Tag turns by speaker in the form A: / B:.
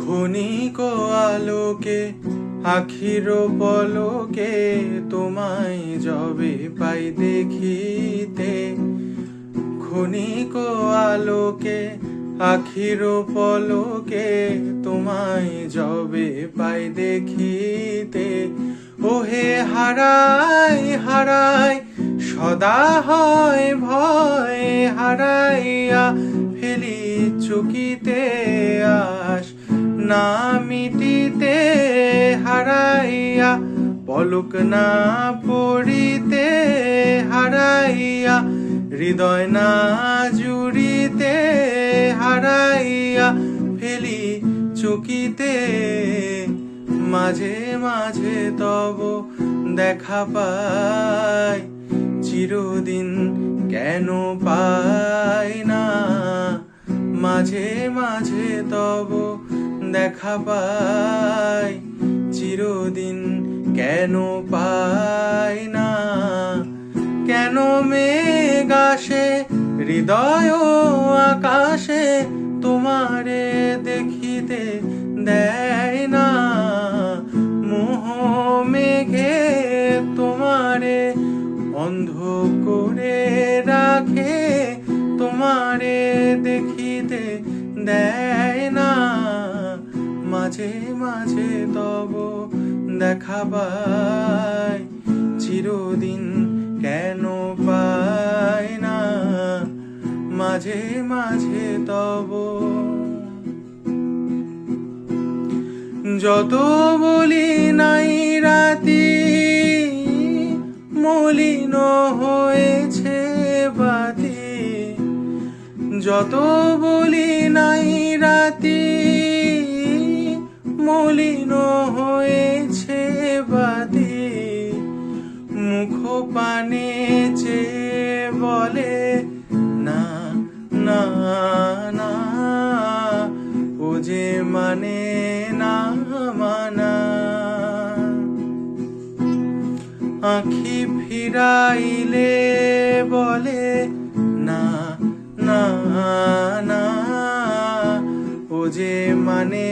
A: ক্ষণিক আলোকে আখির পলকে তোমায় যবে পাই দেখিতে, ক্ষণিক আলোকে আখির পলকে তোমায় যবে পাই দেখিতে, ওহে হারাই হারাই সদা হয় ভয়, হারাইয়া ফেলি চকিতে আস না মিটিতে, হারাইয়া পলক না পড়িতে, হারাইয়া হৃদয় না জুড়িতে, হারাইয়া ফেলি চকিতে, মাঝে মাঝে তব দেখা পাই, চিরদিন কেন পাই না, মাঝে মাঝে তব দেখা পাই, চিরদিন কেন পাই না। কেন মেঘ আসে হৃদয় আকাশে তোমারে দেখিতে দেয় না, মোহ মেঘে তোমারে অন্ধ করে রাখে, তোমারে দেখিতে দেয় না, মাঝে মাঝে তব দেখা পাই, চিরদিন কেন পাই না, মাঝে মাঝে তব। যত বলি নাই রাতি মলিন হয়েছে বাতি, যত বলি নাই রাতি মলিন হয়েছে বাতি, মুখ পানে চেয়ে বলে না না না, ও যে মানে না মানা, আঁখি ফিরাইলে বলে না না না, ও যে মানে